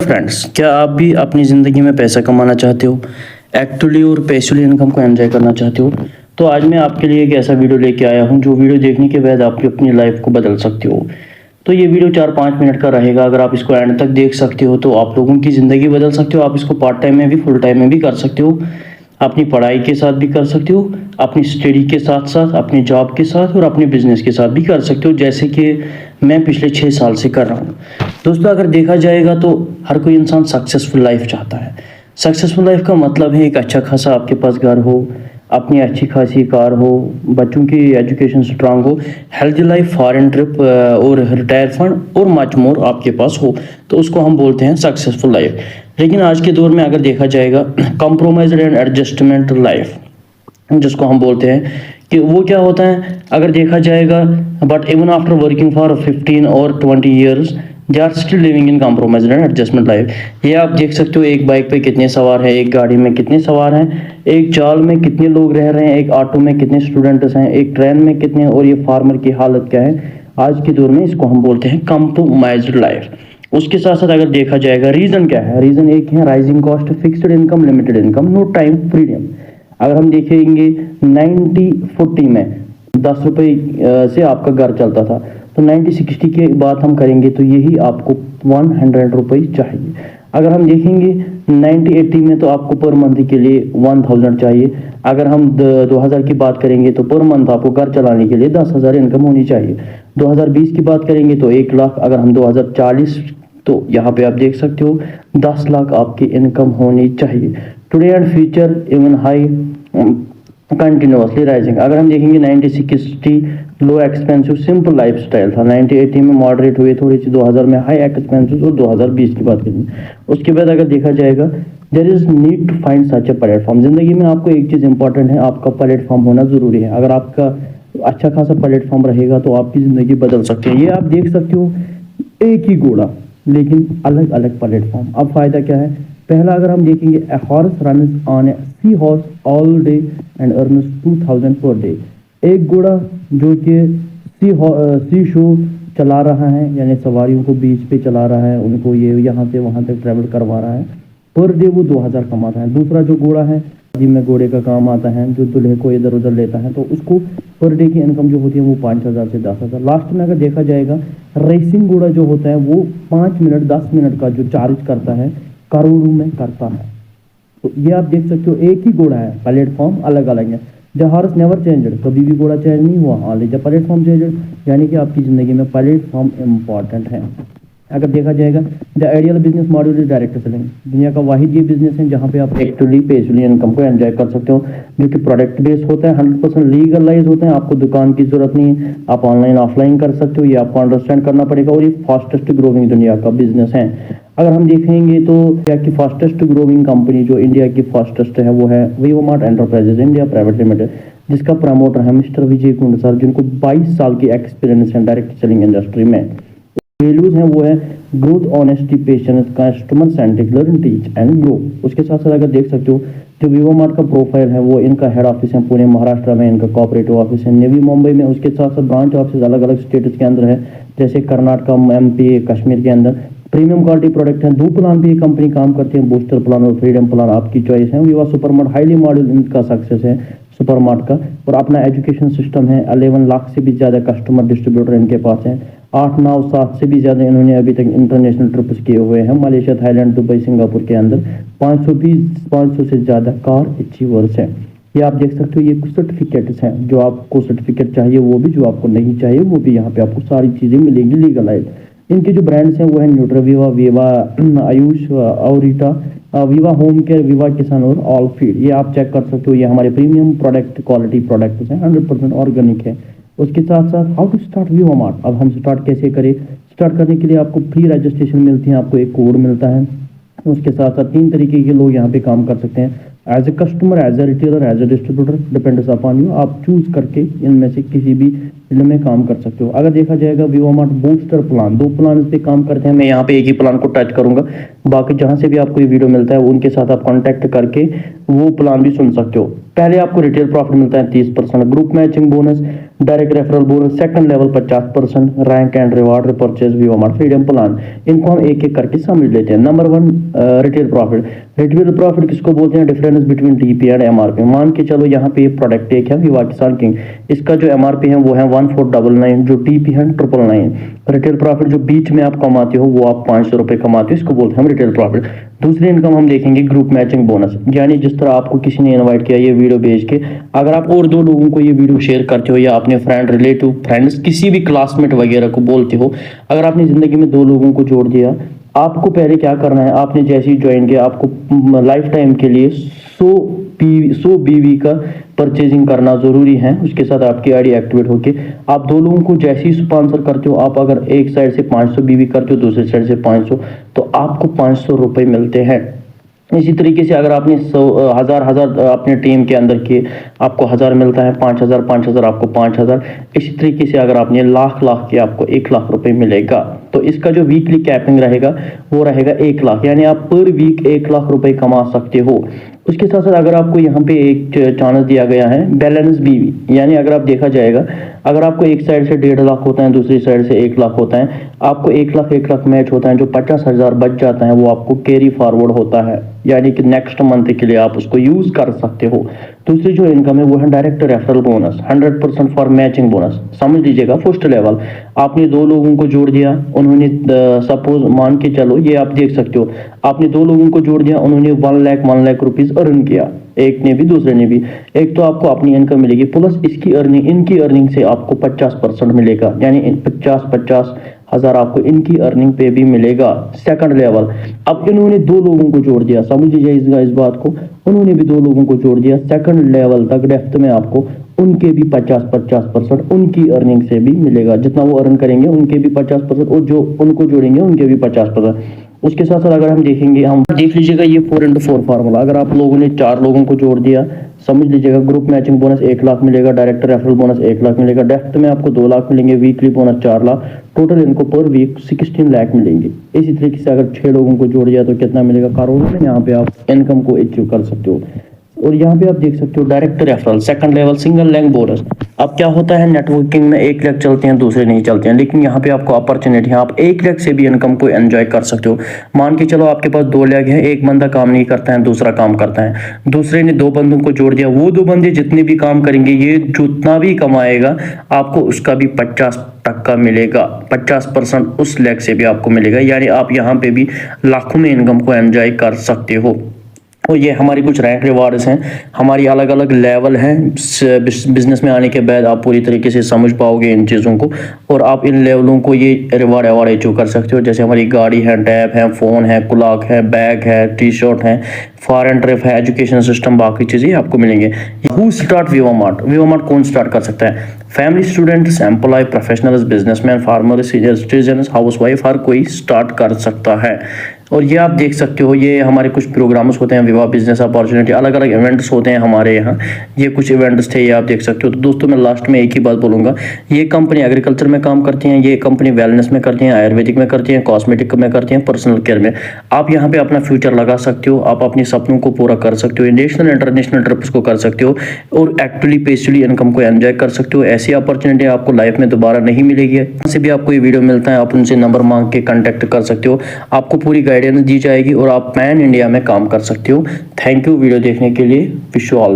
Friends, क्या आप भी अपनी ज़िंदगी में पैसा कमाना चाहते हो, एक्टिवली और पैसिवली इनकम को एंजॉय करना चाहते हो? तो आज मैं आपके लिए एक ऐसा वीडियो लेके आया हूं जो वीडियो देखने के बाद आप अपनी लाइफ को बदल सकते हो। तो ये वीडियो 4-5 मिनट का रहेगा। अगर आप इसको एंड तक देख सकते हो तो आप लोगों की ज़िंदगी बदल सकते हो। आप इसको पार्ट टाइम में भी, फुल टाइम में भी कर सकते हो, अपनी पढ़ाई के साथ भी कर सकते हो, अपनी स्टडी के साथ साथ, अपनी जॉब के साथ और अपने बिजनेस के साथ भी कर सकते हो, जैसे कि मैं पिछले 6 साल से कर रहा हूँ। दोस्तों, अगर देखा जाएगा तो हर कोई इंसान सक्सेसफुल लाइफ चाहता है। सक्सेसफुल लाइफ का मतलब है एक अच्छा खासा आपके पास घर हो, अपनी अच्छी खासी कार हो, बच्चों की एजुकेशन स्ट्रांग हो, हेल्दी लाइफ, फॉरेन ट्रिप और रिटायर फंड और मच मोर आपके पास हो, तो उसको हम बोलते हैं सक्सेसफुल लाइफ। लेकिन आज के दौर में अगर देखा जाएगा, कॉम्प्रोमाइज्ड एंड एडजस्टमेंट लाइफ जिसको हम बोलते हैं, कि वो क्या होता है अगर देखा जाएगा, but even after working for 15 और 20 years they are still living in compromised and adjustment life. ये आप देख सकते हो, एक बाइक पे कितने सवार हैं, एक गाड़ी में कितने सवार हैं, एक चाल में कितने लोग रह रहे हैं, एक ऑटो में कितने स्टूडेंट्स हैं, एक ट्रेन में कितने, और ये फार्मर की हालत क्या है आज के दौर में, इसको हम बोलते हैं कॉम्प्रोमाइज्ड लाइफ। उसके साथ साथ अगर देखा जाएगा, रीज़न क्या है? रीज़न एक है rising cost, fixed income, limited income, no time freedom. अगर हम देखेंगे 90-40 में 10 रुपये से आपका घर चलता था, तो 90-60 की बात हम करेंगे तो यही आपको 100 रुपये चाहिए। अगर हम देखेंगे 90-80 में तो आपको पर मंथ के लिए 1000 चाहिए। अगर हम 2000 की बात करेंगे तो पर मंथ आपको घर चलाने के लिए 10,000 इनकम होनी चाहिए। 2020 की बात करेंगे तो 1 लाख। अगर हम 2040, तो यहाँ पे आप देख सकते हो 10 लाख आपकी इनकम होनी चाहिए। Today and future even high continuously rising. अगर हम देखेंगे 90-60 लो एक्सपेंसिव सिंपल लाइफ स्टाइल था, 90-80 में मॉडरेट हुए थोड़ी सी, 2000 में हाई एक्सपेंसिव, और 2020 की बात करेंगे। उसके बाद अगर देखा जाएगा, there is need to find such a platform. जिंदगी में आपको एक चीज़ इंपॉर्टेंट है, आपका प्लेटफॉर्म होना ज़रूरी है। अगर आपका अच्छा खासा प्लेटफॉर्म रहेगा तो आपकी ज़िंदगी बदल सकती है। ये आप देख सकते हो, एक ही घोड़ा लेकिन अलग अलग प्लेटफॉर्म। अब फ़ायदा क्या है? पहला अगर हम देखेंगे, a horse runs on a sea horse all day and earns 2000 per day. एक घोड़ा जो कि सी शो चला रहा है, यानी सवारियों को बीच पे चला रहा है, उनको ये यहाँ से वहाँ तक ट्रैवल करवा रहा है, पर डे वो 2000 कमाता है। दूसरा जो घोड़ा है, में घोड़े का काम आता है, जो दूल्हे को इधर उधर लेता है, तो उसको पर डे की इनकम जो होती है वो 5000 से 10,000। लास्ट में अगर देखा जाएगा, रेसिंग घोड़ा जो होता है वो 5 मिनट 10 मिनट का जो चार्ज करता है, करोड़ों में करता है। तो ये आप देख सकते हो, एक ही घोड़ा है, प्लेटफॉर्म अलग अलग है। द हॉर्स नेवर चेंज्ड, कभी भी घोड़ा चेंज नहीं हुआ, ऑनली द प्लेटफॉर्म चेंज्ड। यानी कि आपकी ज़िंदगी में प्लेटफॉर्म इम्पॉर्टेंट है। अगर देखा जाएगा, the ideal business model is direct selling. दुनिया का वाहिद ये बिजनेस है जहाँ पे आप एक्टिवली पैसिवली इनकम को एंजॉय कर सकते हो, जो कि प्रोडक्ट बेस्ड होता है, 100% लीगलाइज होते हैं। आपको दुकान की जरूरत नहीं है, आप ऑनलाइन ऑफलाइन कर सकते हो, ये आपको अंडरस्टैंड करना पड़ेगा। और ये फास्टेस्ट ग्रोइंग दुनिया का बिजनेस है। अगर हम देखेंगे तो इंडिया की फास्टेस्ट ग्रोइंग कंपनी, जो इंडिया की फास्टेस्ट है, वो है Vivo mart enterprises India private limited, जिसका प्रमोटर है मिस्टर विजय कुंड सर, जिनको 22 साल की एक्सपीरियंस है डायरेक्ट सेलिंग इंडस्ट्री में। वैल्यूज हैं वो है growth, honesty, patience, customer centric, learn, teach and grow. उसके साथ साथ अगर देख सकते हो, जो वीवो मार्ट का प्रोफाइल है, वो इनका हेड ऑफिस है पुणे महाराष्ट्र में, इनका कोऑपरेटिव ऑफिस है नेवी मुंबई में। उसके साथ साथ ब्रांच ऑफिस अलग अलग स्टेट्स के अंदर है, जैसे कर्नाटका, MP, कश्मीर के अंदर। प्रीमियम क्वालिटी प्रोडक्ट है। 2 प्लान पे ये कंपनी काम करती है, बूस्टर प्लान और फ्रीडम प्लान, आपकी चॉइस है। विवा सुपरमार्ट हाईली मॉडल इनका सक्सेस है सुपरमार्ट का, और अपना एजुकेशन सिस्टम है। 11 लाख से भी ज़्यादा कस्टमर डिस्ट्रीब्यूटर इनके पास हैं। 8, 9, 7 से भी ज़्यादा इन्होंने अभी तक इंटरनेशनल ट्रिप्स किए हुए हैं, मलेशिया, थाईलैंड, दुबई, सिंगापुर के अंदर। 500 से ज़्यादा कार अचीवर्स हैं। ये आप देख सकते हो, ये सर्टिफिकेट्स हैं। जो आपको सर्टिफिकेट चाहिए वो भी, जो आपको नहीं चाहिए वो भी, यहाँ पे आपको सारी चीज़ें मिलेंगी लीगलाइज। इनके जो ब्रांड्स हैं वो है न्यूट्राविवा, विवा आयुष, औरिटा, विवा होम केयर, विवा किसान और ऑल फीड। ये आप चेक कर सकते हो, ये हमारे प्रीमियम प्रोडक्ट, क्वालिटी प्रोडक्ट्स हैं, 100% ऑर्गेनिक है। उसके साथ साथ how to start Vivo Mart. अब हम स्टार्ट कैसे करें? स्टार्ट करने के लिए आपको फ्री रजिस्ट्रेशन मिलती है, आपको एक कोड मिलता है। उसके साथ साथ 3 तरीके के लोग यहाँ पे काम कर सकते हैं, as a customer, as a retailer, as a distributor, depends upon you. आप चूज करके इनमें से किसी भी फील्ड में काम कर सकते हो। अगर देखा जाएगा, Vivo mart booster plan, 2 plan पे काम करते हैं। मैं यहाँ पे एक ही प्लान को टच करूंगा, बाकी जहाँ से भी आपको ये वीडियो मिलता है उनके साथ आप कॉन्टैक्ट करके वो प्लान भी सुन सकते हो। पहले आपको रिटेल प्रॉफिट मिलता है 30%, group matching bonus direct referral bonus, second level 50%, rank and reward purchase Vivo mart freedom plan. इनको हम एक एक करके समझ लेते हैं। Number 1 retail profit. Retail profit किसको बोलते हैं? Difference between DP and MRP. मान के चलो यहाँ पे प्रोडक्ट एक है विवा किसान किंग, इसका जो एमआरपी है वो है 1499, जो डीपी है 999। रिटेल प्रॉफिट जो बीच में आप कमाते हो वो आप 500 रुपए कमाते हो, इसको बोलते हैं हम रिटेल प्रॉफिट। दूसरी इनकम हम देखेंगे ग्रुप मैचिंग बोनस, यानी जिस तरह आपको किसी ने इनवाइट किया ये वीडियो भेज के, अगर आप और 2 लोगों को ये वीडियो शेयर करते हो या अपने फ्रेंड रिलेटिव फ्रेंड्स किसी भी क्लासमेट वगैरह को बोलते हो, अगर आपने जिंदगी में 2 लोगों को जोड़ दिया, आपको पहले क्या करना है, आपने जैसे ही ज्वाइन किया आपको लाइफ टाइम के लिए 100 बीवी का परचेजिंग करना जरूरी है। उसके साथ आपकी आईडी एक्टिवेट होके आप 2 लोगों को जैसे ही स्पॉन्सर करते हो, आप अगर एक साइड से 500 बीवी करते हो, दूसरी साइड से 500, तो आपको 500 रुपए मिलते हैं। इसी तरीके से अगर आपने 1000 अपने टीम के अंदर किए, आपको 1000 मिलता है, 5000 आपको 5000। इसी तरीके से अगर आपने लाख के आपको 1 लाख रुपए मिलेगा। तो इसका जो वीकली कैपिंग रहेगा वो रहेगा 1 लाख, यानी आप पर वीक 1 लाख रुपए कमा सकते हो। उसके साथ साथ अगर आपको यहाँ पे एक चांस दिया गया है बैलेंस बीवी, यानी अगर आप देखा जाएगा, अगर आपको एक साइड से 1.5 लाख होता है, दूसरी साइड से 1 लाख होता है, आपको 1 लाख मैच होता है, जो 50,000 बच जाता है वो आपको कैरी फॉरवर्ड होता है, यानी कि नेक्स्ट मंथ के लिए आप उसको यूज कर सकते हो। दूसरी जो इनकम है वो है direct referral bonus, 100% for matching bonus. समझ लीजिएगा फर्स्ट लेवल, आपने 2 लोगों को जोड़ दिया, उन्होंने सपोज मान के चलो, ये आप देख सकते हो, आपने 2 लोगों को जोड़ दिया, उन्होंने 1 लाख रुपीज अर्न किया, एक ने भी दूसरे ने भी। एक तो आपको अपनी इनकम मिलेगी प्लस इसकी अर्निंग, इनकी अर्निंग से आपको 50% मिलेगा, यानी 50 हजार आपको इनकी अर्निंग पे भी मिलेगा। सेकंड लेवल, अब इन्होंने 2 लोगों को जोड़ दिया, समझ लीजिए इस बात को, उन्होंने भी 2 लोगों को जोड़ दिया, सेकंड लेवल तक डेप्थ में आपको उनके भी 50% उनकी अर्निंग से भी मिलेगा। जितना वो अर्न करेंगे उनके भी 50% और जो उनको जोड़ेंगे उनके भी 50%। उसके साथ साथ अगर हम देखेंगे, हम देख लीजिएगा ये 4x4 फार्मूला, अगर आप लोगों ने 4 लोगों को जोड़ दिया, समझ लीजिएगा ग्रुप मैचिंग बोनस 1 लाख मिलेगा, डायरेक्ट रेफरल बोनस 1 लाख मिलेगा, डेप्थ में आपको 2 लाख मिलेंगे, वीकली बोनस 4 लाख, टोटल इनको पर वीक 16 लाख मिलेंगे। इसी तरीके से अगर 6 लोगों को जोड़ दिया तो कितना मिलेगा? करोड़ों में यहाँ पे आप इनकम को अचीव कर सकते हो। और यहाँ पे आप देख सकते हो direct referral, second level single leg bonus. अब क्या होता है, नेटवर्किंग में 1 लाख चलते हैं, दूसरे नहीं चलते हैं, लेकिन यहाँ पे आपको अपॉर्चुनिटी है, आप 1 लाख से भी इनकम को एंजॉय कर सकते हो। मान के चलो आपके पास 2 लाख है, एक बंदा काम नहीं करता है, दूसरा काम करता है, दूसरे ने 2 बंदों को जोड़ दिया, वो 2 बंदे जितने भी काम करेंगे, ये जितना भी कमाएगा आपको उसका भी 50% मिलेगा, 50% उस लाख से भी आपको मिलेगा, यानी आप यहाँ पे भी लाखों में इनकम को एंजॉय कर सकते हो। और ये हमारी कुछ रैंक रिवार्ड्स हैं, हमारी अलग अलग लेवल हैं। बिजनेस में आने के बाद आप पूरी तरीके से समझ पाओगे इन चीज़ों को, और आप इन लेवलों को ये रिवार्ड अवार्ड अचीव कर सकते हो। जैसे हमारी गाड़ी है, टैब है, फ़ोन है, क्लॉक है, बैग है, टी-शर्ट है, फॉरेन ट्रिप है, एजुकेशन सिस्टम, बाकी चीज़ें आपको मिलेंगे। Who start Vivo Mart? Vivo Mart कौन स्टार्ट कर सकता है? Family, students, employ, professionals, businessman, farmer, senior citizen, house wife, हर कोई स्टार्ट कर सकता है। और ये आप देख सकते हो, ये हमारे कुछ प्रोग्राम्स होते हैं, विवा बिजनेस अपॉर्चुनिटी, अलग अलग इवेंट्स होते हैं हमारे यहाँ। ये कुछ इवेंट्स थे, ये आप देख सकते हो। तो दोस्तों मैं लास्ट में एक ही बात बोलूँगा, ये कंपनी एग्रीकल्चर में काम करती हैं, ये कंपनी वेलनेस में करती हैं, आयुर्वेदिक में करती हैं, कॉस्मेटिक में करती हैं, पर्सनल केयर में। आप यहाँ पे अपना फ्यूचर लगा सकते हो, आप अपने सपनों को पूरा कर सकते हो, नेशनल इंटरनेशनल ट्रिप्स को कर सकते हो, और एक्चुअली पेसिवली इनकम को एंजॉय कर सकते हो। ऐसी अपॉर्चुनिटी आपको लाइफ में दोबारा नहीं मिलेगी। यहाँ से भी आपको ये वीडियो मिलता है, आप उनसे नंबर मांग के कॉन्टैक्ट कर सकते हो, आपको पूरी गाइडेंस दी जाएगी और आप पैन इंडिया में काम कर सकते हो। थैंक यू वीडियो देखने के लिए। Wish you all.